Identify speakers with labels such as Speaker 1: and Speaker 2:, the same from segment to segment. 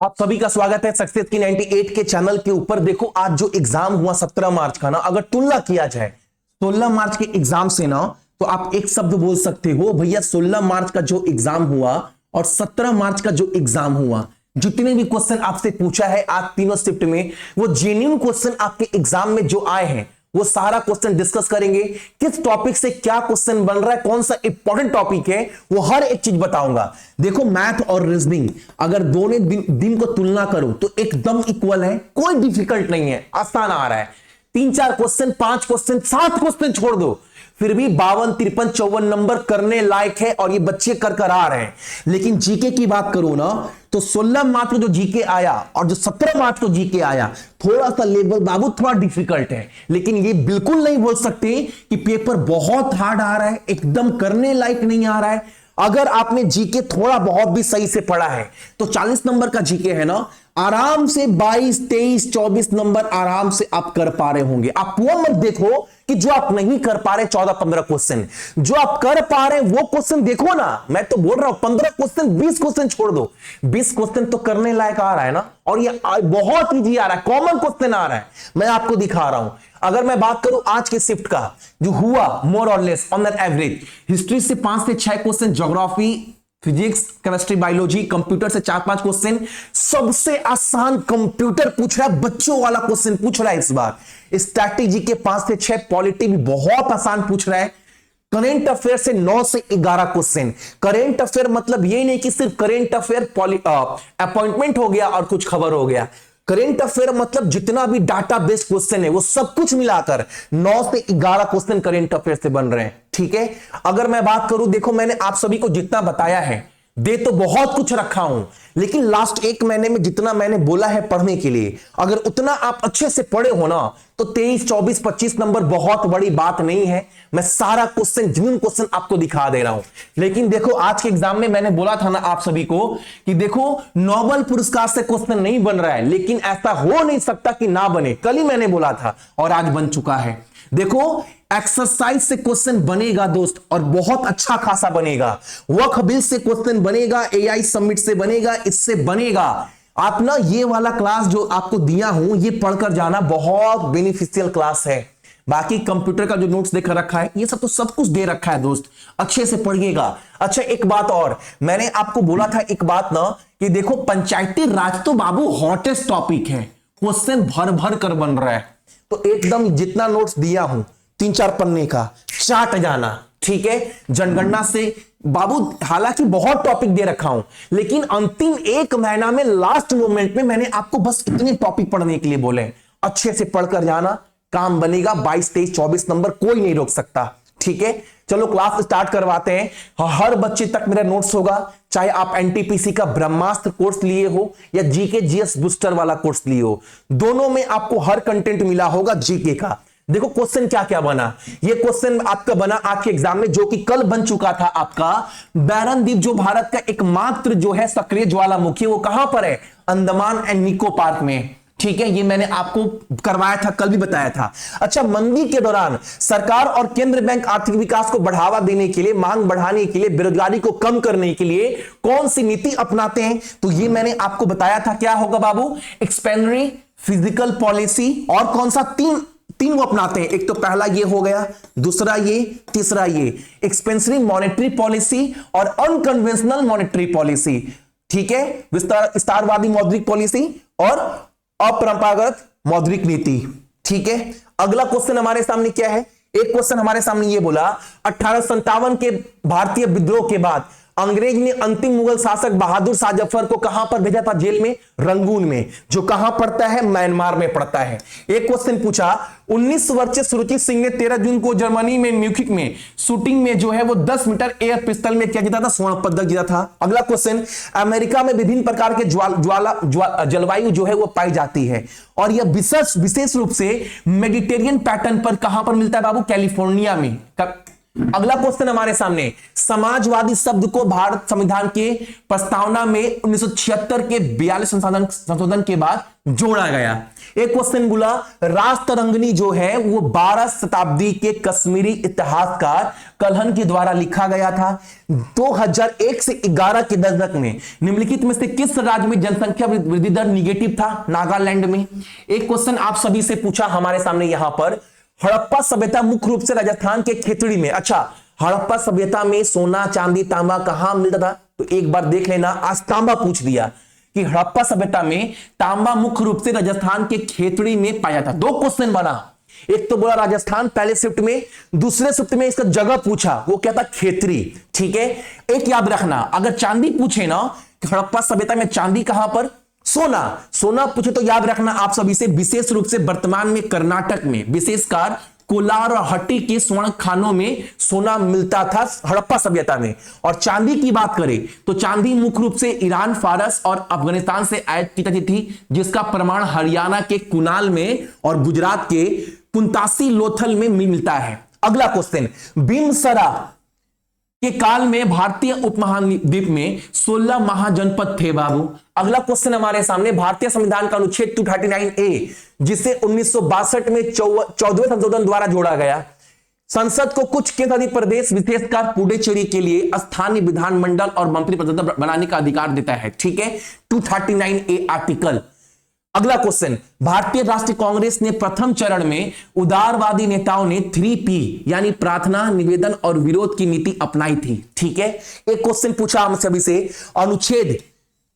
Speaker 1: आप सभी का स्वागत है सक्सेस की 98 के चैनल के ऊपर। देखो आज जो एग्जाम हुआ 17 मार्च का ना, अगर तुलना किया जाए 16 मार्च के एग्जाम से ना, तो आप एक शब्द बोल सकते हो भैया 16 मार्च का जो एग्जाम हुआ और 17 मार्च का जो एग्जाम हुआ, जितने भी क्वेश्चन आपसे पूछा है आज तीनों शिफ्ट में, वो जेन्युइन क्वेश्चन आपके एग्जाम में जो आए हैं वो सारा क्वेश्चन डिस्कस करेंगे। किस टॉपिक से क्या क्वेश्चन बन रहा है, कौन सा इंपॉर्टेंट टॉपिक है, वो हर एक चीज बताऊंगा। देखो मैथ और रीजनिंग अगर दोनों दिन को तुलना करो तो एकदम इक्वल है, कोई डिफिकल्ट नहीं है, आसान आ रहा है। 3-4 क्वेश्चन, 5 क्वेश्चन, 7 क्वेश्चन छोड़ दो, फिर भी 52, 53, 54 नंबर करने लायक है और ये बच्चे कर आ रहे हैं। लेकिन जीके की बात करो ना, तो 16 मार्च को जो जीके आया और जो 17 मार्च को जीके आया, थोड़ा सा लेवल बाबू थोड़ा डिफिकल्ट है। लेकिन ये बिल्कुल नहीं बोल सकते कि पेपर बहुत हार्ड आ रहा है, एकदम करने लायक नहीं आ रहा है। अगर आपने जीके थोड़ा बहुत भी सही से पढ़ा है तो 40 नंबर का जीके है ना, आराम से 22, 23, 24 नंबर आराम से आप कर पा रहे होंगे। आप वो मत देखो कि जो आप नहीं कर पा रहे 14-15 क्वेश्चन, जो आप कर पा रहे वो क्वेश्चन देखो ना। मैं तो बोल रहा हूं 15 क्वेश्चन, 20 क्वेश्चन छोड़ दो, 20 क्वेश्चन तो करने लायक आ रहा है ना, और ये बहुत इजी आ रहा है, कॉमन क्वेश्चन आ रहा है। मैं आपको दिखा रहा हूं। अगर मैं बात करूं आज के शिफ्ट का जो हुआ, मोर और less on that average, history से 5 से 6 question, geography, physics, chemistry, biology, computer से 4-5 क्वेश्चन। सबसे आसान कंप्यूटर पूछ रहा है, बच्चों वाला क्वेश्चन पूछ रहा है इस बार। स्ट्रैटेजी के 5 से 6, पॉलिटी भी बहुत आसान पूछ रहा है। करेंट अफेयर से 9 से 11 क्वेश्चन। करेंट अफेयर मतलब ये नहीं कि सिर्फ करेंट अफेयर अपॉइंटमेंट हो गया और कुछ खबर हो गया। करेंट अफेयर मतलब जितना भी डाटा बेस्ड क्वेश्चन है वो सब कुछ मिलाकर 9 से 11 क्वेश्चन करेंट अफेयर से बन रहे हैं। ठीक है, अगर मैं बात करूं, देखो मैंने आप सभी को जितना बताया है, दे तो बहुत कुछ रखा हूं, लेकिन लास्ट 1 महीने में जितना मैंने बोला है पढ़ने के लिए, अगर उतना आप अच्छे से पढ़े हो ना, तो 23, 24, 25 नंबर बहुत बड़ी बात नहीं है। मैं सारा क्वेश्चन, जेन्युइन क्वेश्चन आपको दिखा दे रहा हूं। लेकिन देखो आज के एग्जाम में मैंने बोला था ना आप सभी को कि देखो नोबेल पुरस्कार से क्वेश्चन नहीं बन रहा है, लेकिन ऐसा हो नहीं सकता कि ना बने। कल ही मैंने बोला था और आज बन चुका है। देखो एक्सरसाइज से क्वेश्चन बनेगा दोस्त, और बहुत अच्छा खासा बनेगा। वर्क बिल से क्वेश्चन बनेगा, एआई समिट से बनेगा, इससे बनेगा। आप ना ये वाला क्लास जो आपको दिया हूं, ये पढ़कर जाना, बहुत बेनिफिशियल क्लास है। बाकी कंप्यूटर का जो नोट्स देकर रखा है, ये सब तो सब कुछ दे रखा है दोस्त, अच्छे से पढ़िएगा। अच्छा एक बात और, मैंने आपको बोला था एक बात ना, कि देखो पंचायती राज तो बाबू हॉटेस्ट टॉपिक है, क्वेश्चन भर भर कर बन रहा है। तो एकदम जितना नोट्स दिया हूं 3-4 पन्ने का चाट जाना। ठीक है, जनगणना से बाबू हालांकि बहुत टॉपिक दे रखा हूं, लेकिन अंतिम 1 महीना में लास्ट मोमेंट में मैंने आपको बस इतने टॉपिक पढ़ने के लिए बोले। अच्छे से पढ़कर जाना, काम बनेगा। 22, 23, 24 नंबर कोई नहीं रोक सकता। ठीक है, चलो क्लास स्टार्ट करवाते हैं। हर बच्चे तक मेरा नोट्स होगा, चाहे आप एनटीपीसी का ब्रह्मास्त्र कोर्स लिए हो या जीके जीएस बूस्टर वाला कोर्स लिए हो, दोनों में आपको हर कंटेंट मिला होगा जीके का। देखो क्वेश्चन क्या क्या बना, ये क्वेश्चन आपका बना आज के एग्जाम में, जो कि कल बन चुका था आपका। बैरन द्वीप जो भारत का एकमात्र जो है सक्रिय ज्वालामुखी, वो कहां पर है? अंडमान एंड निकोबार में। ठीक है, ये मैंने आपको करवाया था, कल भी बताया था। अच्छा, मंदी के दौरान सरकार और केंद्र बैंक आर्थिक विकास को बढ़ावा देने के लिए, मांग बढ़ाने के लिए, बेरोजगारी को कम करने के लिए कौन सी नीति अपनाते हैं? तो ये मैंने आपको बताया था। क्या होगा बाबू? एक्सपेंशनरी फिजिकल पॉलिसी, और कौन सा? तीन वो अपनाते हैं। एक तो पहला ये हो गया, दूसरा ये, तीसरा ये। एक्सपेंशनरी मॉनेटरी पॉलिसी और अनकन्वेंशनल मॉनेटरी पॉलिसी। ठीक है, विस्तारवादी मौद्रिक पॉलिसी और अपरंपरागत मौद्रिक नीति। ठीक है, अगला क्वेश्चन हमारे सामने क्या है? एक क्वेश्चन हमारे सामने ये बोला, 1857 के भारतीय विद्रोह के बाद अंग्रेज ने अंतिम मुगल शासक बहादुर शाह जफर को कहां पर भेजा था? जेल में, रंगून में, जो कहां पड़ता है? म्यांमार में पड़ता है। एक क्वेश्चन पूछा, 19 वर्षीय सुरुचि सिंह ने 13 जून को जर्मनी में म्यूनिख में शूटिंग में जो है वो 10 मीटर एयर पिस्टल में क्या जीता था? स्वर्ण पदक जीता था। अगला क्वेश्चन, अमेरिका में विभिन्न प्रकार के जलवायु जो है वो पाई जाती है, और यह विशेष रूप से मेडिटेरियन पैटर्न पर कहां पर मिलता है बाबू? कैलिफोर्निया में। अगला क्वेश्चन हमारे सामने, समाजवादी शब्द को भारत संविधान के प्रस्तावना में 1976 के 42 संशोधन के बाद जोड़ा गया। एक क्वेश्चन बोला, राजतरंगिणी जो है वो 12 शताब्दी के कश्मीरी इतिहासकार कल्हण के द्वारा लिखा गया था। 2001 से 11 के दशक में निम्नलिखित में से किस राज्य में जनसंख्या वृद्धि दर निगेटिव था? नागालैंड में। एक क्वेश्चन आप सभी से पूछा हमारे सामने यहां पर, हड़प्पा सभ्यता मुख्य रूप से राजस्थान के खेतड़ी में, अच्छा हड़प्पा सभ्यता में सोना चांदी तांबा कहां मिलता था? तो एक बार देख लेना, आज तांबा पूछ दिया कि हड़प्पा सभ्यता में तांबा मुख्य रूप से राजस्थान के खेतड़ी में पाया था। दो क्वेश्चन बना, एक तो बोला राजस्थान पहले शिफ्ट में, दूसरे शिफ्ट में इसका जगह पूछा, वो क्या था? खेतड़ी। ठीक है, एक याद रखना, अगर चांदी पूछे ना हड़प्पा सभ्यता में चांदी कहां पर, सोना पूछे तो याद रखना आप सभी से, विशेष रूप से वर्तमान में कर्नाटक में विशेषकर कोलार और हट्टी के स्वर्ण खानों में सोना मिलता था हड़प्पा सभ्यता में। और चांदी की बात करें तो चांदी मुख्य रूप से ईरान, फारस और अफगानिस्तान से आयात की जाती थी, जिसका प्रमाण हरियाणा के कुनाल में और गुजरात के पुंतासी लोथल में मिलता है। अगला क्वेश्चन, बिम्सरा के काल में भारतीय उपमहाद्वीप में 16 महाजनपद थे बाबू। अगला क्वेश्चन हमारे सामने, भारतीय संविधान का अनुच्छेद 239A जिसे 1962 में 14वें संशोधन द्वारा जोड़ा गया, संसद को कुछ केंद्राधिकृत प्रदेश विशेषकर पुडुचेरी के लिए स्थानीय विधानमंडल और मंत्रिपरिषद बनाने का अधिकार देता है। ठीक है, 239A आर्टिकल। अगला क्वेश्चन, भारतीय राष्ट्रीय कांग्रेस ने प्रथम चरण में उदारवादी नेताओं ने 3P यानी प्रार्थना, निवेदन और विरोध की नीति अपनाई थी। ठीक है, एक क्वेश्चन पूछा हम सभी से, अनुच्छेद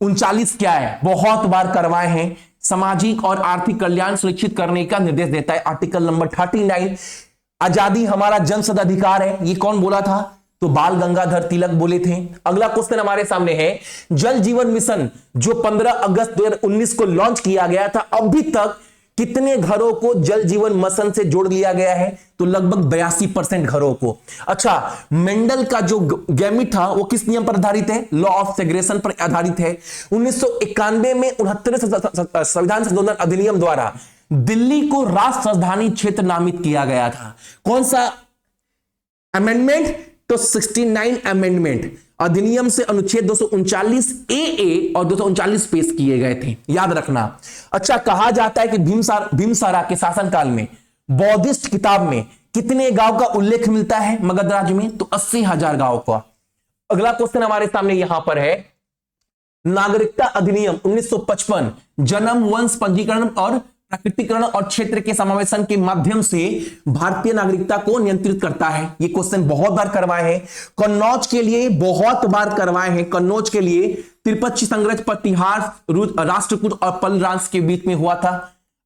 Speaker 1: 39 क्या है? बहुत बार करवाए हैं, सामाजिक और आर्थिक कल्याण सुनिश्चित करने का निर्देश देता है। आर्टिकल नंबर 39, आजादी हमारा जन्मसिद्ध अधिकार है, ये कौन बोला था? तो बाल गंगाधर तिलक बोले थे। अगला क्वेश्चन हमारे सामने है, जल जीवन मिशन जो 15 अगस्त 2019 को लॉन्च किया गया था, अभी तक कितने घरों को जल जीवन मिशन से जोड़ लिया गया है? तो लगभग 82% घरों को। अच्छा, मेंडल का जो गैमीट था वो किस नियम पर आधारित है? लॉ ऑफ सेग्रेगेशन पर आधारित है। 1991 में 69वें संविधान संशोधन अधिनियम द्वारा दिल्ली को राष्ट्र राजधानी क्षेत्र नामित किया गया था। कौन सा अमेंडमेंट? तो 69 अमेंडमेंट अधिनियम से अनुच्छेद 239A और 239 पेश किए गए थे, याद रखना। अच्छा, कहा जाता है कि भीमसारा के शासनकाल में बौद्धिस्ट किताब में कितने गांव का उल्लेख मिलता है मगध राज्य में? तो 80,000 गांव का। अगला क्वेश्चन हमारे सामने यहां पर है, नागरिकता अधिनियम 1955 जन्म, वंश पंजीकरण और प्रकटीकरण और क्षेत्र के समावेशन के माध्यम से भारतीय नागरिकता को नियंत्रित करता है। ये क्वेश्चन बहुत बार करवाए हैं, कन्नौज के लिए बहुत बार करवाए हैं। कन्नौज के लिए त्रिपक्षीय संघर्ष प्रतिहार राष्ट्रकूट और पलरांस के बीच में हुआ था।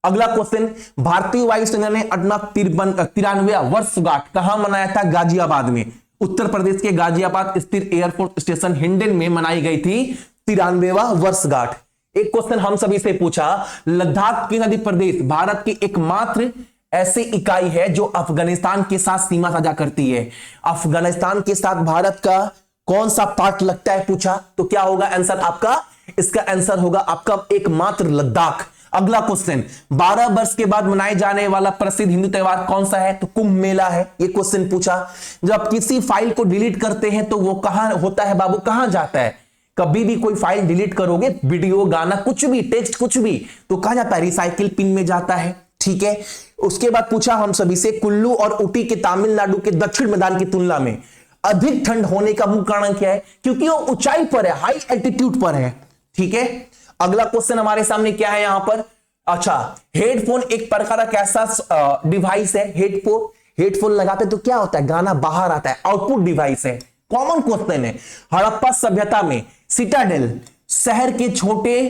Speaker 1: अगला क्वेश्चन, भारतीय वायुसेना ने अपना 93वां वर्षगांठ कहां मनाया था? गाजियाबाद में। उत्तर प्रदेश के गाजियाबाद स्थित एयरफोर्स स्टेशन हिंडन में मनाई गई थी 93वां वर्षगांठ। एक क्वेश्चन हम सभी से पूछा, लद्दाख केंद्रीय प्रदेश भारत की एकमात्र ऐसी इकाई है जो अफगानिस्तान के साथ सीमा साझा करती है। अफगानिस्तान के साथ भारत का कौन सा पार्ट लगता है पूछा, तो क्या होगा आंसर आपका? इसका आंसर होगा आपका एकमात्र लद्दाख। अगला क्वेश्चन, 12 वर्ष के बाद मनाए जाने वाला प्रसिद्ध हिंदू त्योहार कौन सा है? तो कुंभ मेला है। ये क्वेश्चन पूछा। जब किसी फाइल को डिलीट करते हैं तो वो कहां होता है बाबू, कहां जाता है? कभी भी कोई फाइल डिलीट करोगे, वीडियो, गाना, कुछ भी, टेक्स्ट कुछ भी, तो कहां जाता है? रिसाइकिल पिन में जाता है। ठीक है, उसके बाद पूछा हम सभी से, कुल्लू और ऊटी के तमिलनाडु के दक्षिण मैदान की तुलना में अधिक ठंड होने का मुख्य कारण क्या है? क्योंकि वो ऊंचाई पर है, हाई एल्टीट्यूड पर है। ठीक है, अगला क्वेश्चन हमारे सामने क्या है यहां पर? अच्छा, हेडफोन एक प्रकार का कैसा डिवाइस है? हेडफोन लगाते तो क्या होता है? गाना बाहर आता है, आउटपुट डिवाइस है। कॉमन क्वेश्चन है। हड़प्पा सभ्यता में सिटाडेल शहर के छोटे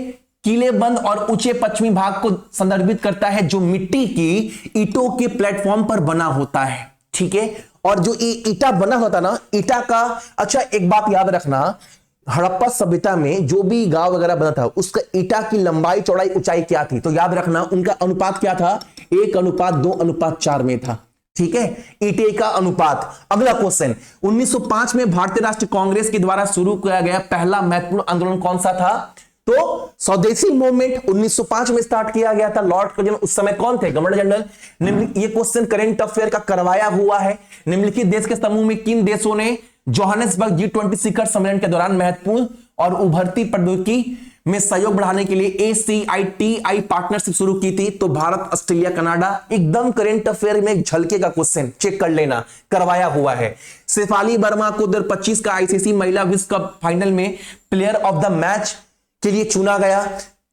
Speaker 1: किलेबंद और ऊंचे पश्चिमी भाग को संदर्भित करता है जो मिट्टी की ईंटों के प्लेटफॉर्म पर बना होता है। ठीक है, और जो ईटा बना होता ना, ईटा का, अच्छा एक बात याद रखना, हड़प्पा सभ्यता में जो भी गांव वगैरह बना था उसका ईटा की लंबाई, चौड़ाई, ऊंचाई क्या थी? तो याद रखना उनका अनुपात क्या था? 1:2:4 में था। ठीक है, ईटे का अनुपात। अगला क्वेश्चन, 1905 में भारतीय राष्ट्रीय कांग्रेस के द्वारा शुरू किया गया पहला महत्वपूर्ण आंदोलन कौन सा था? तो स्वदेशी मूवमेंट 1905 में स्टार्ट किया गया था। लॉर्ड कर्जन उस समय कौन थे? Governor general. ये क्वेश्चन करंट अफेयर का करवाया हुआ है। निम्नलिखित देश के समूह में किन देशों ने जोहानिसबर्ग G20 शिखर सम्मेलन के दौरान महत्वपूर्ण और उभरती प्रौद्योगिकी में सहयोग बढ़ाने के लिए ACITI पार्टनरशिप शुरू की थी? तो भारत, ऑस्ट्रेलिया, कनाडा। एकदम करंट अफेयर में एक झलके का क्वेश्चन, चेक कर लेना, करवाया हुआ है। शेफाली वर्मा को 2025 का ICC महिला विश्व कप फाइनल में प्लेयर ऑफ द मैच के लिए चुना गया।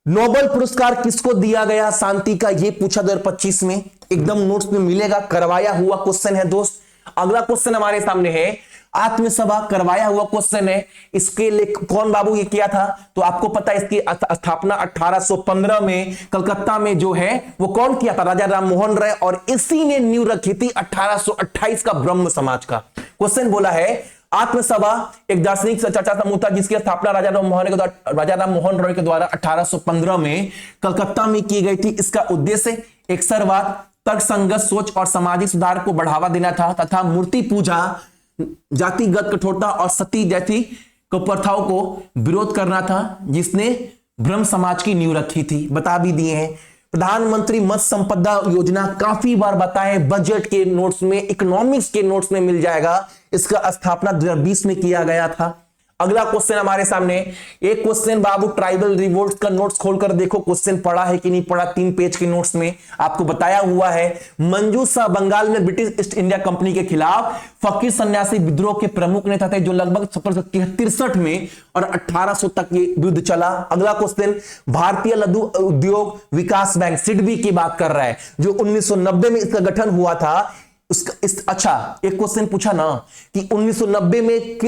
Speaker 1: नोबेल पुरस्कार किसको दिया गया शांति का? ये पूछा 2025 में, एकदम नोट्स में मिलेगा, करवाया हुआ क्वेश्चन है दोस्त। अगला क्वेश्चन हमारे सामने है आत्मसभा, करवाया हुआ क्वेश्चन है। इसके लिए कौन बाबू ये किया था? तो आपको पता है इसकी स्थापना 1815 में कलकत्ता में जो है वो कौन किया था? राजा राम मोहन राय। और इसी ने नींव रखी थी 1828 का ब्रह्म समाज का। क्वेश्चन बोला है आत्मसभा एक दार्शनिक चर्चा समूह था जिसकी स्थापना राजा राम मोहन रॉय के द्वारा 1815 में कलकत्ता में की गई थी। इसका उद्देश्य एकसरवाद, तर्कसंगत सोच और सामाजिक सुधार को बढ़ावा देना था तथा मूर्ति पूजा, जातिगत कठोरता और सती जैसी कुप्रथाओं को विरोध करना था, जिसने ब्रह्म समाज की नींव रखी थी। बता भी दिए हैं। प्रधानमंत्री मत्स्य संपदा योजना काफी बार बताए, बजट के नोट्स में, इकोनॉमिक्स के नोट्स में मिल जाएगा। इसका स्थापना 2020 में किया गया था। अगला क्वेश्चन हमारे सामने, एक क्वेश्चन बाबू ट्राइबल रिवोल्ट का नोट्स खोलकर देखो, क्वेश्चन पढ़ा है कि नहीं पढ़ा। 3 पेज के नोट्स में आपको बताया हुआ है। मंजू शाह बंगाल में ब्रिटिश ईस्ट इंडिया कंपनी के खिलाफ फकीर सन्यासी विद्रोह के प्रमुख नेता थे, जो लगभग 1763 में और 1800 तक ये युद्ध चला। अगला क्वेश्चन, भारतीय लघु उद्योग विकास बैंक सिडबी की बात कर रहा है, जो 1990 में इसका गठन हुआ था। अच्छा, एक क्वेश्चन पूछा ना कि 1990 में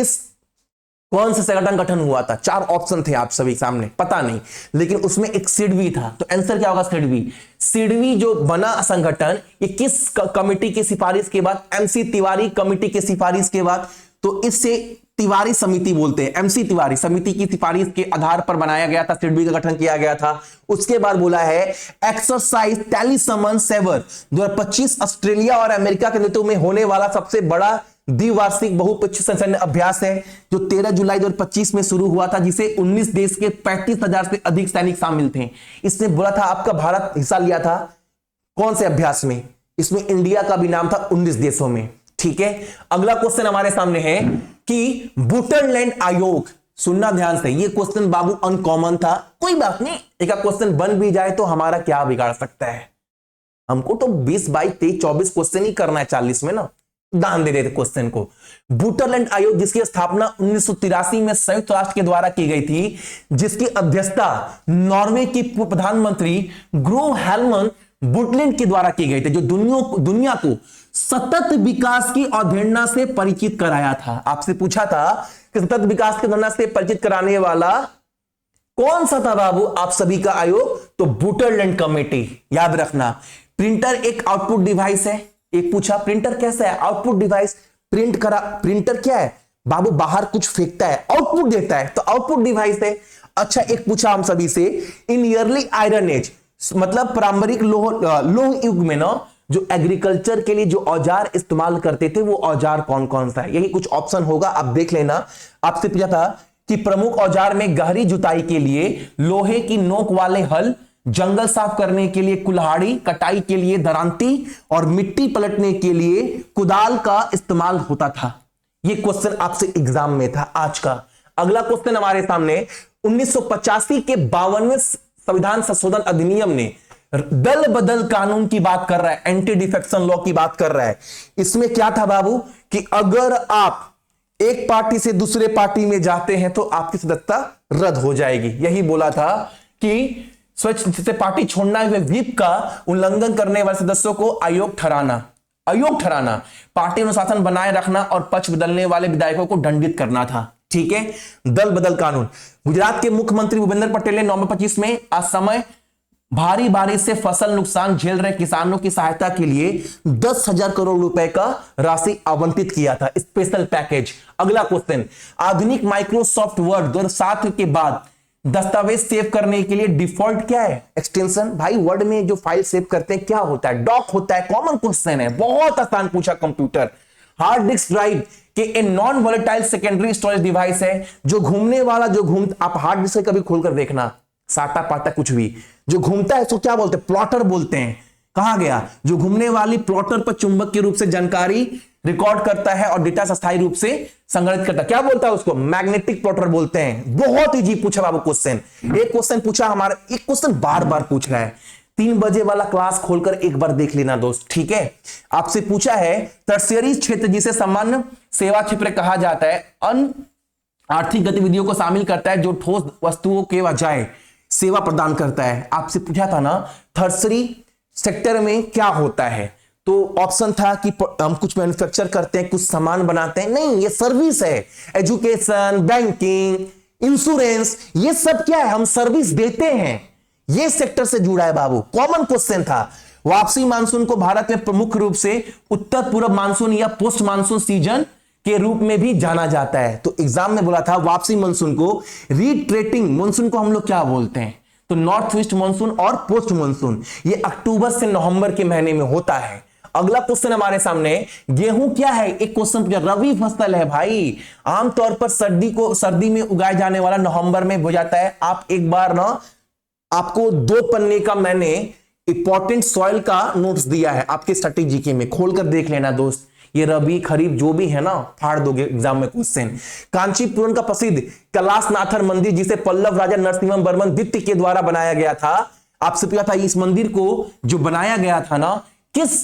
Speaker 1: कौन सा संगठन गठन हुआ था? 4 ऑप्शन थे आप सभी सामने, पता नहीं, लेकिन उसमें एक सिडबी था। तो आंसर क्या होगा? सिडबी। सिडबी जो बना संगठन, ये किस कमेटी की सिफारिश के बाद? MC तिवारी कमेटी की सिफारिश के बाद। तो इससे तिवारी समिति बोलते हैं, MC तिवारी समिति की सिफारिश के आधार पर बनाया गया था, सिडबी का गठन किया गया था। उसके बाद बोला है एक्सरसाइज टैली समन 7 2025 ऑस्ट्रेलिया और अमेरिका के नेतृत्व में होने वाला सबसे बड़ा द्विवार्षिक बहुपक्षीय सैन्य अभ्यास है, जो 13 जुलाई 2025 में शुरू हुआ था, जिसे 19 देश के 35,000 से अधिक सैनिक शामिल थे। इसने बोला था आपका भारत हिस्सा लिया था कौन से अभ्यास में? इसमें इंडिया का भी नाम था 19 देशों में। ठीक है, अगला क्वेश्चन हमारे सामने है कि बुटरलैंड आयोग, सुनना ध्यान से, ये क्वेश्चन बाबू अनकॉमन था, कोई बात नहीं, एक क्वेश्चन बन भी जाए तो हमारा क्या बिगाड़ सकता है। हमको तो 20 22 23 24 क्वेश्चन ही करना है 40 में ना, दान दे देते क्वेश्चन को। बुटरलैंड आयोग जिसकी स्थापना 1983 में संयुक्त राष्ट्र के द्वारा की गई थी, जिसकी अध्यक्षता नॉर्वे की प्रधानमंत्री ग्रो हेलमन बुटलैंड के द्वारा की गई थी, जो दुनिया को सतत विकास की अवधारणा से परिचित कराया था। आपसे पूछा था कि सतत विकास की अवधारणा से परिचित कराने वाला कौन सा था बाबू आप सभी का आयोग? तो बुटरलैंड कमेटी, याद रखना। प्रिंटर एक आउटपुट डिवाइस है। एक पूछा प्रिंटर कैसा है? Output device. प्रिंटर क्या है बाबू? बाहर कुछ फेंकता है, आउटपुट देता है, तो आउटपुट डिवाइस है। अच्छा, एक पूछा हम सभी से, इन ईयरली आयरन एज, मतलब पारंपरिक लोह युग में ना जो एग्रीकल्चर के लिए जो औजार इस्तेमाल करते थे, वो औजार कौन कौन सा है? यही कुछ ऑप्शन होगा, आप देख लेना। आपसे पूछा था कि प्रमुख औजार में गहरी जुताई के लिए लोहे की नोक वाले हल, जंगल साफ करने के लिए कुल्हाड़ी, कटाई के लिए दरांती और मिट्टी पलटने के लिए कुदाल का इस्तेमाल होता था। यह क्वेश्चन आपसे एग्जाम में था आज का। अगला क्वेश्चन हमारे सामने, 1985 के 52वें संविधान संशोधन अधिनियम ने दल बदल कानून की बात कर रहा है, एंटी डिफेक्शन लॉ की बात कर रहा है। इसमें क्या था बाबू कि अगर आप एक पार्टी से दूसरे पार्टी में जाते हैं तो आपकी सदस्यता रद्द हो जाएगी। यही बोला था कि स्वच्छ से पार्टी छोड़ना हुए व्हिप का उल्लंघन करने वाले सदस्यों को अयोग्य ठहराना, पार्टी अनुशासन बनाए रखना और पक्ष बदलने वाले विधायकों को दंडित करना था। ठीक है, दल बदल कानून। गुजरात के मुख्यमंत्री भूपेंद्र पटेल ने नवंबर 25 में असमय भारी बारिश से फसल नुकसान झेल रहे किसानों की सहायता के लिए 10,000 करोड़ रुपए का राशि आवंटित किया था, स्पेशल पैकेज। अगला क्वेश्चन, आधुनिक माइक्रोसॉफ्ट वर्ड 2007 के बाद दस्तावेज सेव करने के लिए डिफॉल्ट क्या है? एक्सटेंशन। भाई वर्ड में जो फाइल सेव करते हैं क्या होता है? डॉक होता है। कॉमन क्वेश्चन है, बहुत आसान पूछा कंप्यूटर। हार्ड डिस्क ड्राइव के a non volatile secondary storage device है, जो घूमने वाला, आप हार्ड डिस्क कभी खोलकर देखना, साटा पाटा कुछ भी जो घूमता है उसको क्या बोलते हैं, प्लॉटर बोलते हैं। कहा गया, जो घूमने वाली प्लॉटर पर चुंबक के रूप से जानकारी रिकॉर्ड करता है और डेटा अस्थायी रूप से संग्रहित करता है, क्या बोलता है उसको, मैग्नेटिक प्लॉटर बोलते हैं। बहुत इजी पूछा बाबू क्वेश्चन, एक क्वेश्चन पूछा हमारा, एक क्वेश्चन बार बार पूछ रहा है। 3 बजे वाला क्लास खोलकर एक बार देख लेना दोस्त, ठीक है। आपसे पूछा है टर्शियरी क्षेत्र जिसे सामान्य सेवा क्षेत्र कहा जाता है, अन्य आर्थिक गतिविधियों को शामिल करता है जो ठोस वस्तुओं के बजाय सेवा प्रदान करता है। आपसे पूछा था ना टर्शियरी सेक्टर में क्या होता है, तो ऑप्शन था कि हम कुछ मैन्युफैक्चर करते हैं, कुछ सामान बनाते हैं, नहीं, ये सर्विस है। एजुकेशन, बैंकिंग, इंश्योरेंस, ये सब क्या है, हम सर्विस देते हैं, ये सेक्टर से जुड़ा है बाबू। कॉमन क्वेश्चन था। वापसी मानसून को भारत में प्रमुख रूप से उत्तर पूर्व मानसून या पोस्ट मानसून सीजन के रूप में भी जाना जाता है। तो एग्जाम में बोला था वापसी मानसून को, रिट्रेटिंग मानसून को हम लोग क्या बोलते हैं, तो नॉर्थ ईस्ट मानसून और पोस्ट मानसून, ये अक्टूबर से नवंबर के महीने में होता है। अगला क्वेश्चन हमारे सामने, गेहूं क्या है, एक क्वेश्चन पूछा, रबी फसल है भाई, आमतौर पर सर्दी में उगाए जाने वाला नवंबर में हो जाता है। आप एक बार ना, आपको 2 पन्ने का मैंने इंपॉर्टेंट सॉइल का नोट्स दिया है आपके स्ट्रेटेजी में, खोलकर देख लेना दोस्त। ये रबी खरीफ जो भी है ना, फाड़ दोगे एग्जाम में क्वेश्चन। कांचीपुरम का प्रसिद्ध कैलाशनाथर मंदिर, जिसे पल्लव राजा नरसिम्हा वर्मन द्वितीय के द्वारा बनाया गया था, आपसे पूछा था इस मंदिर को जो बनाया गया था ना, किस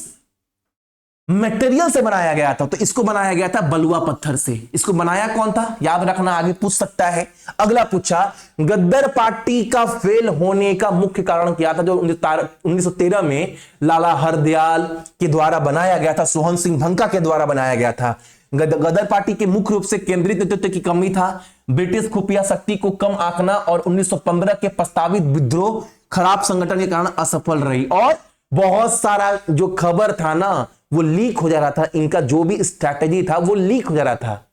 Speaker 1: मटेरियल से बनाया गया था, तो इसको बनाया गया था बलुआ पत्थर से। इसको बनाया कौन था, याद रखना, आगे पूछ सकता है। अगला पूछा, गद्दार पार्टी का फेल होने का मुख्य कारण क्या था, जो 1913 में लाला हरदयाल के द्वारा बनाया गया था, सोहन सिंह भंका के द्वारा बनाया गया था। गद्दार पार्टी के मुख्य रूप से केंद्रीय नेतृत्व की कमी था, ब्रिटिश खुफिया शक्ति को कम आंकना और 1915 के प्रस्तावित विद्रोह खराब संगठन के कारण असफल रही, और बहुत सारा जो खबर था ना वो लीक हो जा रहा था, इनका जो भी स्ट्रैटेजी था वो लीक हो जा रहा था,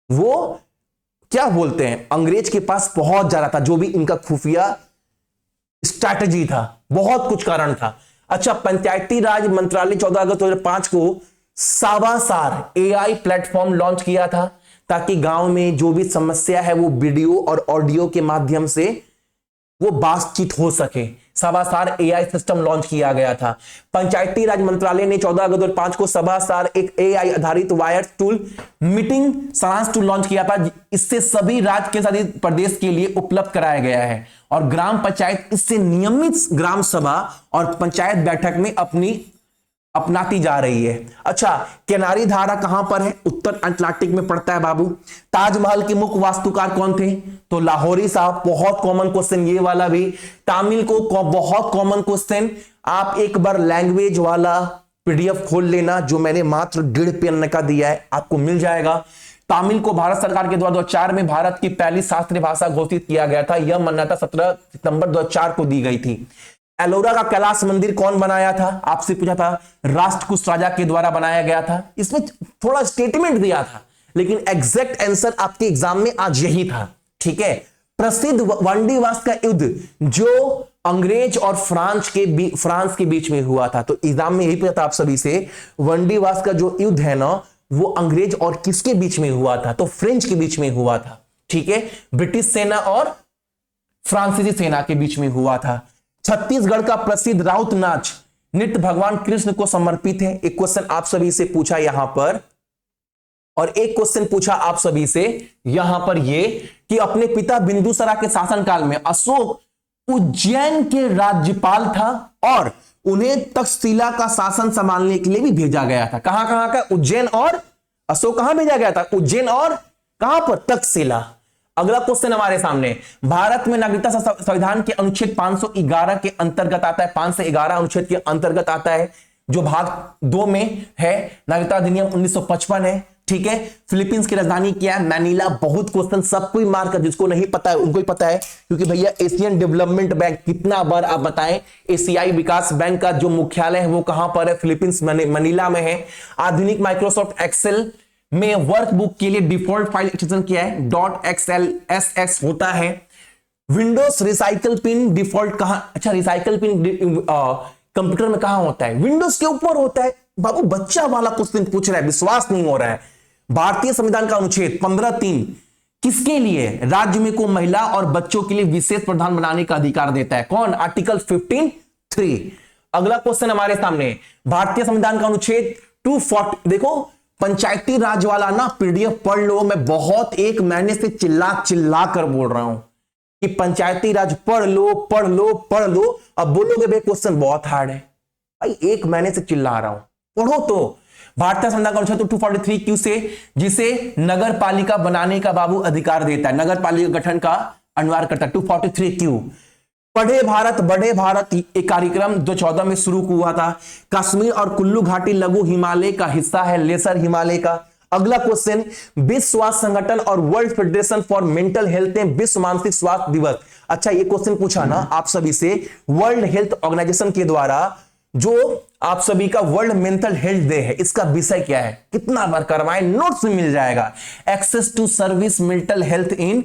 Speaker 1: वो क्या बोलते हैं, अंग्रेज के पास पहुंच जा रहा था, जो भी इनका खुफिया स्ट्रैटेजी था, बहुत कुछ कारण था। अच्छा, पंचायती राज मंत्रालय 14 अगस्त 2005 को साबासार AI प्लेटफॉर्म लॉन्च किया था, ताकि गांव में जो भी समस्या है वो वीडियो और ऑडियो के माध्यम से वो बातचीत हो सके। सभासार AI सिस्टम लॉन्च किया गया था। पंचायती राज मंत्रालय ने 14 अगस्त 2005 को सभासार एक AI आधारित वायर टूल मीटिंग सारांश टूल लॉन्च किया था। इससे सभी राज्य के साथ प्रदेश के लिए उपलब्ध कराया गया है, और ग्राम पंचायत इससे नियमित ग्राम सभा और पंचायत बैठक में अपनाती जा रही है। अच्छा, किनारी धारा कहां पर है, उत्तर अटलांटिक में पड़ता है बाबू। ताजमहल के मुख्य वास्तुकार कौन थे, तो लाहौरी साहब। बहुत कॉमन क्वेश्चन ये वाला भी, तामिल को बहुत कॉमन क्वेश्चन। आप एक बार लैंग्वेज वाला PDF खोल लेना, जो मैंने मात्र 1.5 पेन का दिया है, आपको मिल जाएगा। तामिल को भारत सरकार के द्वारा 2004 में भारत की पहली शास्त्रीय भाषा घोषित किया गया था। यह मान्यता 17 सितंबर 2004 को दी गई थी। एलोरा का कैलाश मंदिर कौन बनाया था, आपसे पूछा था, राष्ट्रकूट राजा के द्वारा बनाया गया था। इसमें थोड़ा स्टेटमेंट दिया था, लेकिन एग्जैक्ट आंसर आपके एग्जाम में आज यही था, ठीक है। प्रसिद्ध वंडीवास का युद्ध जो अंग्रेज और फ्रांस के बीच में हुआ था, तो एग्जाम में यही पूछा था आप सभी से, वंडीवास का जो युद्ध है ना, वो अंग्रेज और किसके बीच में हुआ था, तो फ्रेंच के बीच में हुआ था, ठीक है। ब्रिटिश सेना और फ्रांसीसी सेना के बीच में हुआ था। छत्तीसगढ़ का प्रसिद्ध राउत नाच नृत्य भगवान कृष्ण को समर्पित है। एक क्वेश्चन आप सभी से पूछा यहां पर, और एक क्वेश्चन पूछा आप सभी से यहां पर ये कि अपने पिता बिंदुसारा के शासनकाल में अशोक उज्जैन के राज्यपाल था, और उन्हें तक्षशिला का शासन संभालने के लिए भी भेजा गया था। कहां कहां का, उज्जैन और अशोक, कहां भेजा गया था, उज्जैन और कहां पर, तक्षशिला। अगला क्वेश्चन हमारे सामने, भारत में नागरिकता संविधान के अनुच्छेद 511 के अंतर्गत आता है, 5 से 11 अनुच्छेद के अंतर्गत आता है, जो भाग 2 में है। नागरिकता अधिनियम 1955 है, ठीक है। फिलीपींस की राजधानी क्या है, मैनिला। बहुत क्वेश्चन सब कोई मार कर, जिसको नहीं पता है उनको ही पता है, क्योंकि भैया एशियन डेवलपमेंट बैंक, कितना बार आप बताएं, एशियाई विकास बैंक का जो मुख्यालय है वो कहां पर है, फिलीपींस मनीला में है। आधुनिक माइक्रोसॉफ्ट एक्सेल में वर्कबुक के लिए डिफॉल्ट फाइल एक्सटेंशन क्या है, .xlsx होता है। विंडोज रिसाइकल पिन डिफॉल्ट कहां, अच्छा रिसाइकल पिन कंप्यूटर में कहां होता है, विंडोज के ऊपर होता है, बाबू बच्चा वाला क्वेश्चन पूछ रहा है, विश्वास नहीं हो रहा है। भारतीय संविधान का अनुच्छेद 15(3) किसके लिए राज्य में को महिला और बच्चों के लिए विशेष प्रावधान बनाने का अधिकार देता है? कौन? आर्टिकल 15(3). अगला क्वेश्चन हमारे सामने, भारतीय संविधान का अनुच्छेद 240। देखो पंचायती राज वाला ना पीडीएफ पढ़ लो, मैं बहुत एक महीने से चिल्ला चिल्ला कर बोल रहा हूं कि पंचायती राज पढ़ लो पढ़ लो पढ़ लो। अब बोलोगे भाई क्वेश्चन बहुत हार्ड है, भाई एक महीने से चिल्ला रहा हूं, पढ़ो तो। भारतीय संविधान का अनुच्छेद 243 क्यू से, जिसे नगर पालिका बनाने का बाबू अधिकार देता है, नगर पालिका गठन का अनिवार्य करता है। 243 क्यू। पढ़े भारत बढ़े भारत एक कार्यक्रम 2014 में शुरू हुआ था। कश्मीर और कुल्लू घाटी लघु हिमालय का हिस्सा है, लेसर हिमालय का। अगला क्वेश्चन, विश्व स्वास्थ्य संगठन और world federation for mental health ने विश्व मानसिक स्वास्थ्य दिवस, अच्छा ये क्वेश्चन पूछा ना आप सभी से, वर्ल्ड हेल्थ ऑर्गेनाइजेशन के द्वारा जो आप सभी का वर्ल्ड मेंटल हेल्थ डे है, इसका विषय क्या है? कितना बार करवाएं, नोट्स में मिल जाएगा। Access to service mental health in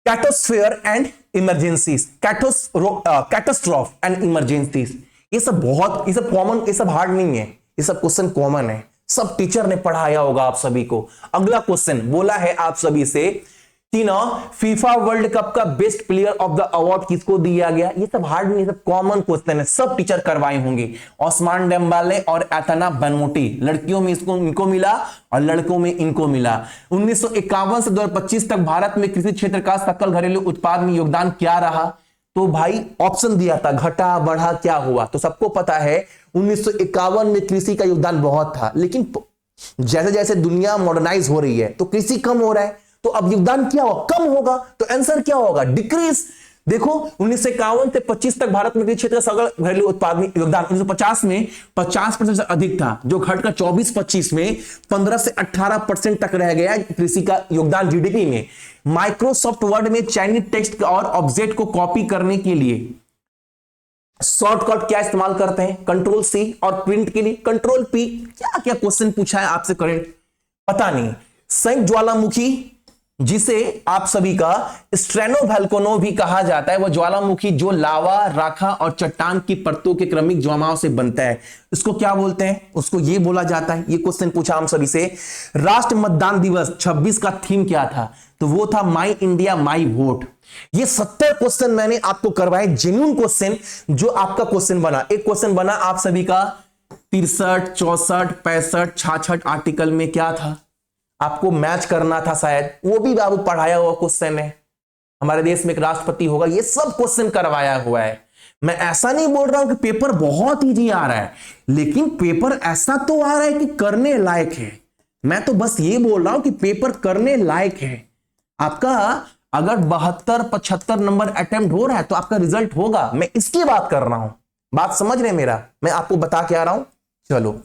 Speaker 1: catastrophe and emergencies, catastrophe and emergencies. ये सब बहुत, ये सब कॉमन, ये सब हार्ड नहीं है, ये सब क्वेश्चन कॉमन है, सब टीचर ने पढ़ाया होगा आप सभी को। अगला क्वेश्चन बोला है आप सभी से कि ना फीफा वर्ल्ड कप का best player of the award किसको दिया गया? ये सब हार्ड नहीं, सब कॉमन क्वेश्चन है, सब टीचर करवाए होंगे। ओस्मान डेम्बाले और एथाना बनमोटी, लड़कियों में इसको इनको मिला और लड़कों में इनको मिला। 1951 से 2025 तक भारत में कृषि क्षेत्र का सकल घरेलू उत्पाद में योगदान क्या रहा? तो भाई ऑप्शन दिया था, घटा बढ़ा क्या हुआ? तो सबको पता है 1951 में कृषि का योगदान बहुत था, लेकिन जैसे जैसे दुनिया मॉडर्नाइज हो रही है तो कृषि कम हो रहा है, तो अब योगदान क्या होगा? कम होगा। तो आंसर क्या होगा? डिक्रीज। देखो 1951 से 25 तक भारत में कृषि क्षेत्र का सकल घरेलू उत्पाद में योगदान 1950 में 50% से अधिक था, जो घटकर 24-25 में 15 से 18% तक रह गया कृषि का योगदान जीडीपी में। माइक्रोसॉफ्ट वर्ड में चाइनीज टेक्स्ट और ऑब्जेक्ट को कॉपी करने के लिए शॉर्टकट क्या इस्तेमाल करते हैं? कंट्रोल सी, और प्रिंट के लिए कंट्रोल पी। क्या क्या क्वेश्चन पूछा है आपसे करेंट पता नहीं। संयुक्त ज्वालामुखी, जिसे आप सभी का स्ट्रेनोवोल्केनो भी कहा जाता है, वो ज्वालामुखी जो लावा, राखा और चट्टान की परतों के क्रमिक जमाव से बनता है, इसको क्या बोलते हैं? उसको ये बोला जाता है। ये क्वेश्चन पूछा हम सभी से। राष्ट्र मतदान दिवस 26 का थीम क्या था? तो वो था माई इंडिया माई वोट। ये 70 क्वेश्चन मैंने आपको करवाए, जेन्युइन क्वेश्चन, जो आपका क्वेश्चन बना। एक क्वेश्चन बना आप सभी का 63, 64, 65, 66 आर्टिकल में क्या था, आपको मैच करना था शायद, वो भी बाबू पढ़ाया हुआ क्वेश्चन है। हमारे देश में एक राष्ट्रपति होगा, ये सब क्वेश्चन करवाया हुआ है। मैं ऐसा नहीं बोल रहा हूं कि पेपर बहुत इजी आ रहा है, लेकिन पेपर ऐसा तो आ रहा है कि करने लायक है। मैं तो बस ये बोल रहा हूं कि पेपर करने लायक है। आपका अगर 72-75 नंबर अटेम्प्ट हो रहा है तो आपका रिजल्ट होगा, मैं इसकी बात कर रहा हूं। बात समझ रहे मेरा? मैं आपको बता के आ रहा हूं। चलो